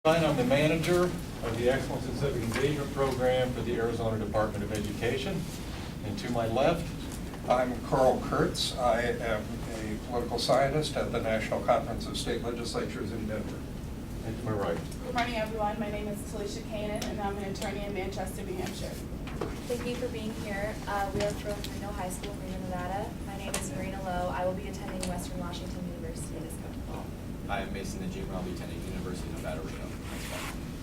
I'm the manager of the Excellence in Civic Engagement Program for the Arizona Department of Education. And to my left, I'm Carl Kurtz. I am a political scientist at the National Conference of State Legislatures in Denver. and to my right. Good morning, everyone. My name is Talisha Kanan, and I'm an attorney in Manchester, New Hampshire. Thank you for being here. We are from Reno High School, Reno, Nevada. My name is Marina Lowe. I will be attending Western Washington University this coming fall. I am Mason Najim, and I'll be attending University of Nevada, Reno.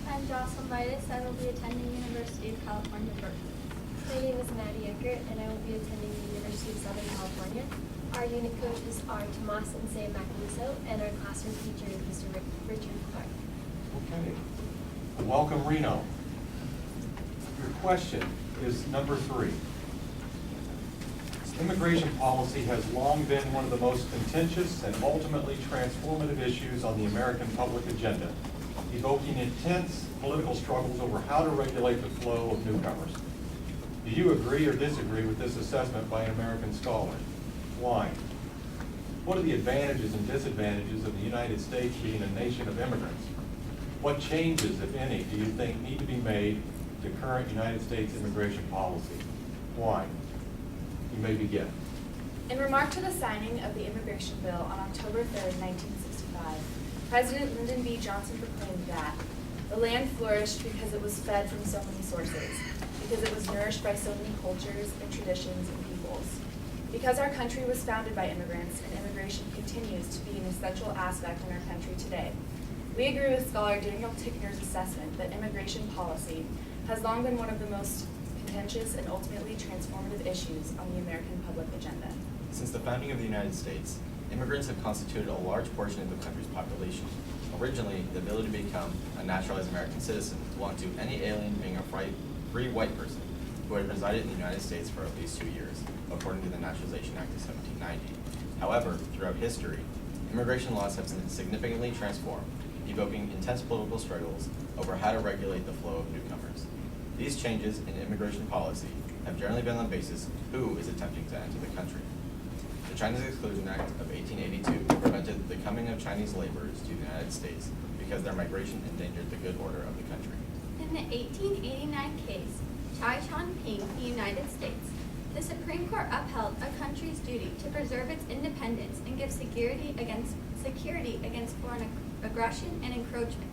I'm Jocelyn Vitus. I will be attending University of California, Berkeley. My name is Maddie Eckert, and I will be attending the University of Southern California. Our unit coaches are Tomas and Sam Macaluso, and our classroom teacher is Mr. Richard Clark. Okay. Welcome, Reno. Your question is number 3. Immigration policy has long been one of the most contentious and ultimately transformative issues on the American public agenda, evoking intense political struggles over how to regulate the flow of newcomers. Do you agree or disagree with this assessment by an American scholar? Why? What are the advantages and disadvantages of the United States being a nation of immigrants? What changes, if any, do you think need to be made to current United States immigration policy? Why? You may begin. In remark to the signing of the immigration bill on October 3rd, 1965, President Lyndon B. Johnson proclaimed that the land flourished because it was fed from so many sources, because it was nourished by so many cultures and traditions and peoples. Because our country was founded by immigrants and immigration continues to be an essential aspect in our country today, we agree with scholar Daniel Tickner's assessment that immigration policy has long been one of the most contentious and ultimately transformative issues on the American public agenda. Since the founding of the United States, immigrants have constituted a large portion of the country's population. Originally, the ability to become a naturalized American citizen belonged to any alien being a free white person who had resided in the United States for at least 2 years, according to the Naturalization Act of 1790. However, throughout history, immigration laws have been significantly transformed, evoking intense political struggles over how to regulate the flow of newcomers. These changes in immigration policy have generally been on the basis who is attempting to enter the country. The Chinese Exclusion Act of 1882 prevented the coming of Chinese laborers to the United States because their migration endangered the good order of the country. In the 1889 case, Chai Chong-ping v. United States, the Supreme Court upheld a country's duty to preserve its independence and give security against foreign aggression and encroachment.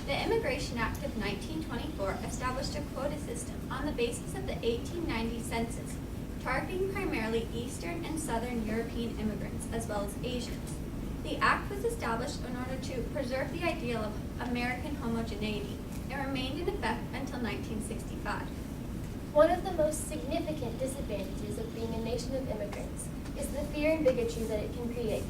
The Immigration Act of 1924 established a quota system on the basis of the 1890 census, targeting primarily Eastern and Southern European immigrants as well as Asians. The act was established in order to preserve the ideal of American homogeneity. It remained in effect until 1965. One of the most significant disadvantages of being a nation of immigrants is the fear and bigotry that it can create.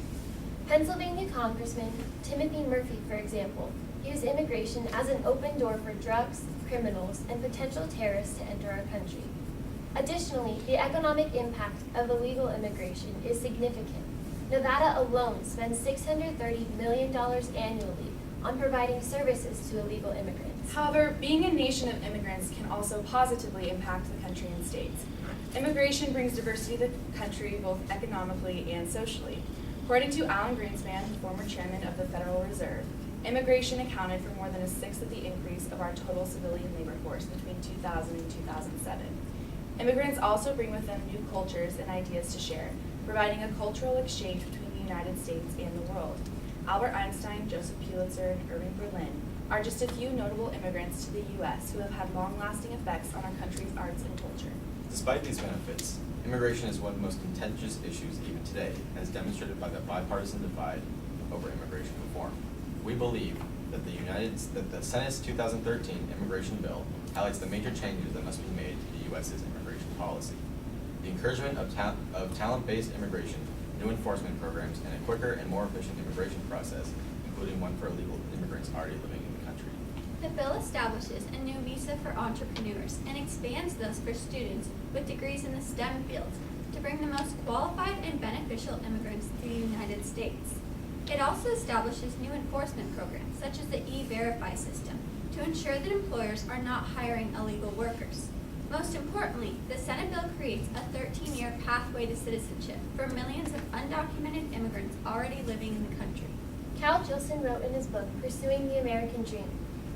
Pennsylvania Congressman Timothy Murphy, for example, used immigration as an open door for drugs, criminals, and potential terrorists to enter our country. Additionally, the economic impact of illegal immigration is significant. Nevada alone spends $630 million annually on providing services to illegal immigrants. However, being a nation of immigrants can also positively impact the country and states. Immigration brings diversity to the country both economically and socially. According to Alan Greenspan, former chairman of the Federal Reserve, immigration accounted for more than 1/6 of the increase of our total civilian labor force between 2000 and 2007. Immigrants also bring with them new cultures and ideas to share, providing a cultural exchange between the United States and the world. Albert Einstein, Joseph Pulitzer, and Irving Berlin are just a few notable immigrants to the U.S. who have had long-lasting effects on our country's arts and culture. Despite these benefits, immigration is one of the most contentious issues even today, as demonstrated by the bipartisan divide over immigration reform. We believe that the Senate's 2013 immigration bill highlights the major changes that must be made to the U.S.'s immigration policy. The encouragement of talent-based immigration, new enforcement programs, and a quicker and more efficient immigration process, including one for illegal immigrants already living in the country. The bill establishes a new visa for entrepreneurs and expands those for students with degrees in the STEM fields to bring the most qualified and beneficial immigrants to the United States. It also establishes new enforcement programs, such as the E-Verify system, to ensure that employers are not hiring illegal workers. Most importantly, the Senate bill creates a 13-year pathway to citizenship for millions of undocumented immigrants already living in the country. Cal Jilson wrote in his book, Pursuing the American Dream,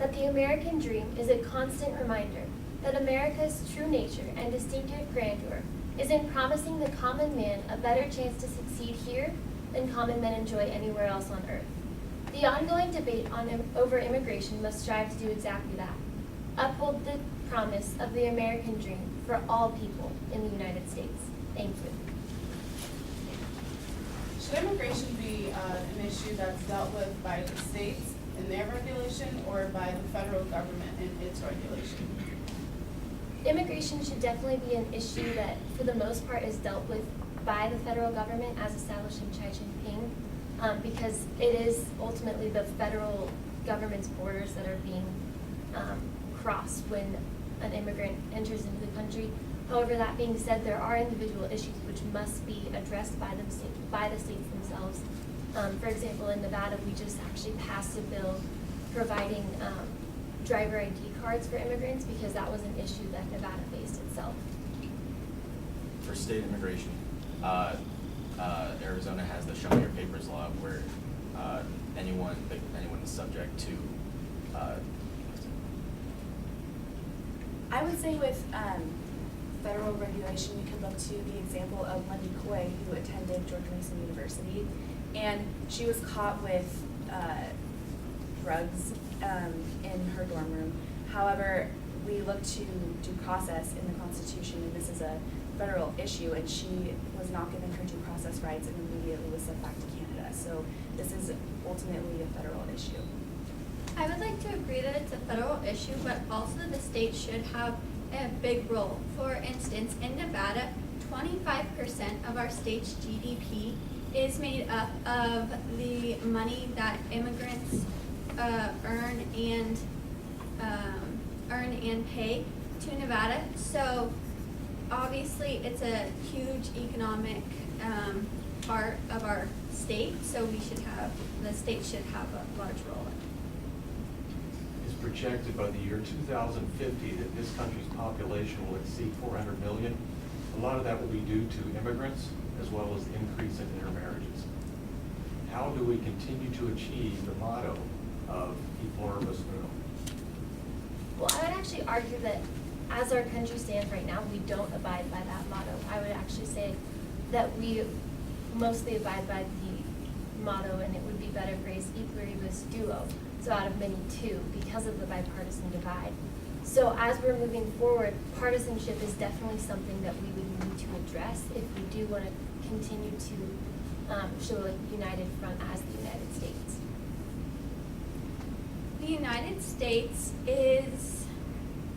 that the American dream is a constant reminder that America's true nature and distinctive grandeur is in promising the common man a better chance to succeed here than common men enjoy anywhere else on earth. The ongoing debate over immigration must strive to do exactly that, uphold the promise of the American dream for all people in the United States. Thank you. Should immigration be an issue that's dealt with by the states in their regulation or by the federal government in its regulation? Immigration should definitely be an issue that, for the most part, is dealt with by the federal government as established in Chai Jinping, because it is ultimately the federal government's borders that are being crossed when an immigrant enters into the country. However, that being said, there are individual issues which must be addressed by the states themselves. For example, in Nevada, we just actually passed a bill providing driver ID cards for immigrants because that was an issue that Nevada faced itself. For state immigration, Arizona has the Show Me Your Papers law where anyone is subject to. I would say with federal regulation, we could look to the example of Wendy Coy, who attended George Mason University, and she was caught with drugs in her dorm room. However, we look to due process in the Constitution, and this is a federal issue, and she was not given her due process rights and immediately was sent back to Canada. So this is ultimately a federal issue. I would like to agree that it's a federal issue, but also the state should have a big role. For instance, in Nevada, 25% of our state's GDP is made up of the money that immigrants earn and pay to Nevada. So obviously, it's a huge economic part of our state. So the state should have a large role. It's projected by the year 2050 that this country's population will exceed 400 million. A lot of that will be due to immigrants as well as the increase in intermarriages. How do we continue to achieve the motto of E Pluribus Unum? Well, I would actually argue that as our country stands right now, we don't abide by that motto. I would actually say that we mostly abide by the motto, and it would be better phrased E Pluribus Duo, so out of many two, because of the bipartisan divide. So as we're moving forward, partisanship is definitely something that we would need to address if we do want to continue to show a united front as the United States. The United States is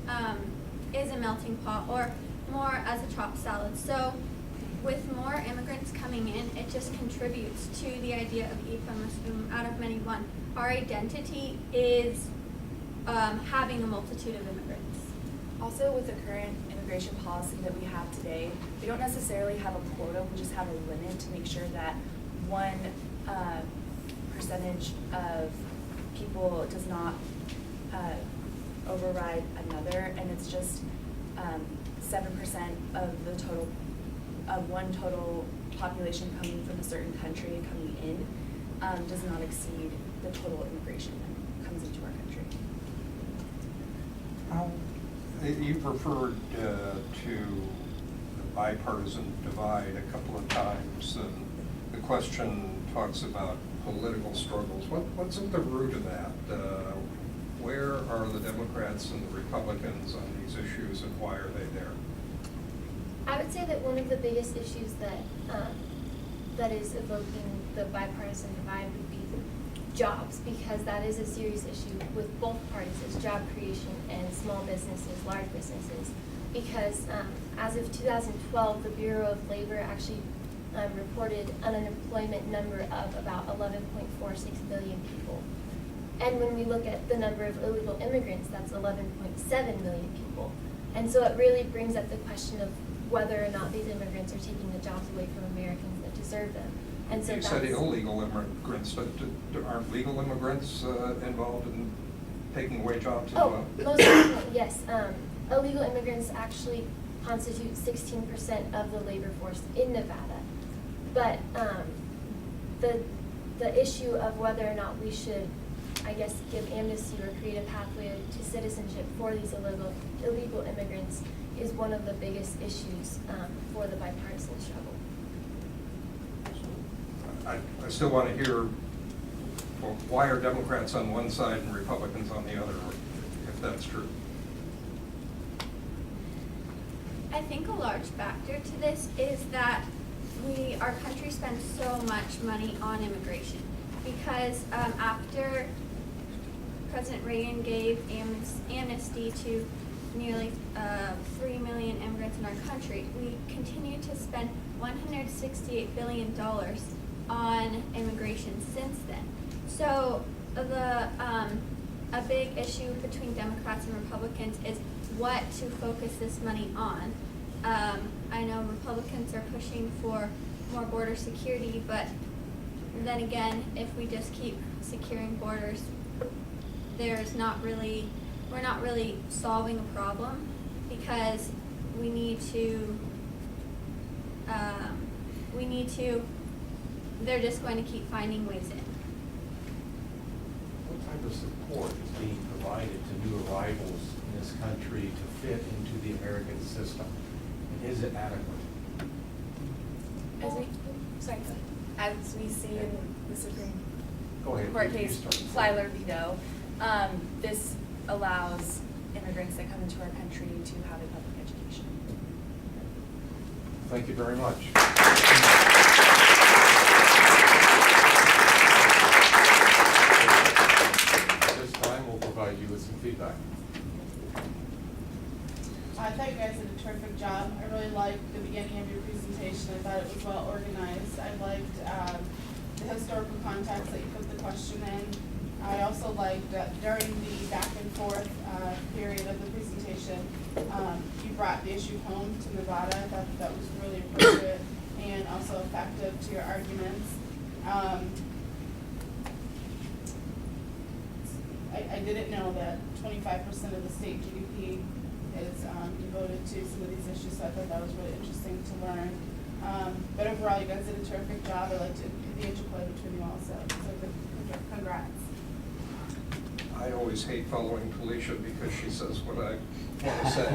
a melting pot, or more as a chopped salad. So with more immigrants coming in, it just contributes to the idea of E Pluribus Unum out of many one. Our identity is having a multitude of immigrants. Also, with the current immigration policy that we have today, we don't necessarily have a quota, we just have a limit to make sure that one percentage of people does not override another, and it's just 7% of the total, of one total population coming from a certain country coming in does not exceed the total immigration that comes into our country. You've referred to the bipartisan divide a couple of times, and the question talks about political struggles. What's at the root of that? Where are the Democrats and the Republicans on these issues, and why are they there? I would say that one of the biggest issues that is evoking the bipartisan divide would be jobs, because that is a serious issue with both parties, is job creation and small businesses, large businesses. Because as of 2012, the Bureau of Labor actually reported an unemployment number of about 11.46 million people. And when we look at the number of illegal immigrants, that's 11.7 million people. And so it really brings up the question of whether or not these immigrants are taking the jobs away from Americans that deserve them. And so You said illegal immigrants, but aren't legal immigrants involved in taking away jobs as well? Most definitely, yes. Illegal immigrants actually constitute 16% of the labor force in Nevada. But the issue of whether or not we should I guess, give amnesty or create a pathway to citizenship for these illegal immigrants is one of the biggest issues for the bipartisan struggle. I still want to hear, well, why are Democrats on one side and Republicans on the other, if that's true? I think a large factor to this is that our country spends so much money on immigration because after President Reagan gave amnesty to nearly 3 million immigrants in our country, we continue to spend $168 billion on immigration since then. So a big issue between Democrats and Republicans is what to focus this money on. I know Republicans are pushing for more border security, but then again, if we just keep securing borders, we're not really solving a problem because we need to, they're just going to keep finding ways in. What type of support is being provided to new arrivals in this country to fit into the American system? And is it adequate? As we see in the Supreme Go ahead. Court you case, start. Flyler v. Doe, this allows immigrants that come into our country to have a public education. Thank you very much. At this time, we'll provide you with some feedback. I thought you guys did a terrific job. I really liked the beginning of your presentation. I thought it was well organized. I liked the historical context that you put the question in. I also liked during the back and forth period of the presentation, you brought the issue home to Nevada. I thought that was really appropriate and also effective to your arguments. I didn't know that 25% of the state GDP is devoted to some of these issues, so I thought that was really interesting to learn. But overall, you guys did a terrific job. I liked the interplay between you all, so congrats. I always hate following Felicia because she says what I want to say,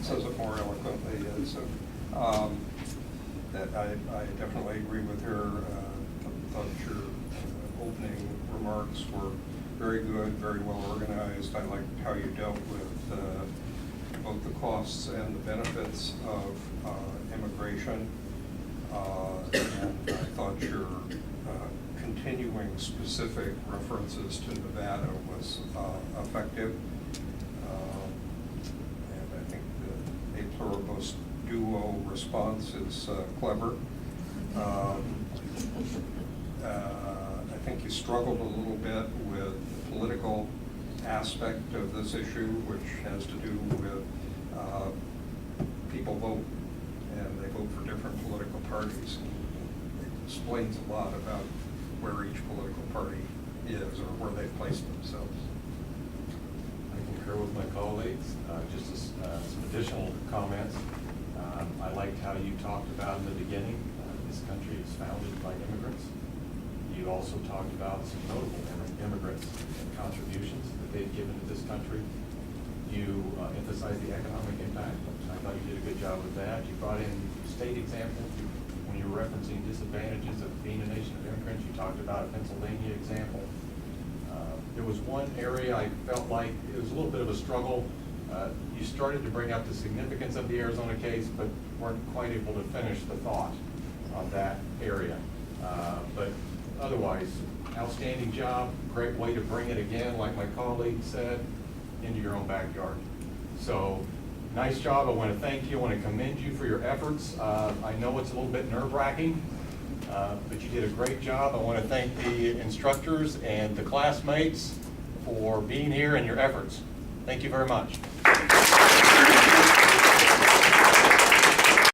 says it more eloquently. So that I definitely agree with her. Thought your opening remarks were very good, very well organized. I liked how you dealt with both the costs and the benefits of immigration. And I thought your continuing specific references to Nevada was effective. And I think the a pluribus duo response is clever. I think you struggled a little bit with the political aspect of this issue, which has to do with people vote, and they vote for different political parties. It explains a lot about where each political party is or where they've placed themselves. I concur with my colleagues. Just some additional comments. I liked how you talked about in the beginning, this country is founded by immigrants. You also talked about some notable immigrants and contributions that they've given to this country. You emphasized the economic impact. I thought you did a good job with that. You brought in state examples. When you were referencing disadvantages of being a nation of immigrants, you talked about a Pennsylvania example. There was one area I felt like it was a little bit of a struggle. You started to bring up the significance of the Arizona case, but weren't quite able to finish the thought on that area. But otherwise, outstanding job, great way to bring it again, like my colleague said, into your own backyard. So, nice job. I want to thank you. I want to commend you for your efforts. I know it's a little bit nerve-wracking, but you did a great job. I want to thank the instructors and the classmates for being here and your efforts. Thank you very much.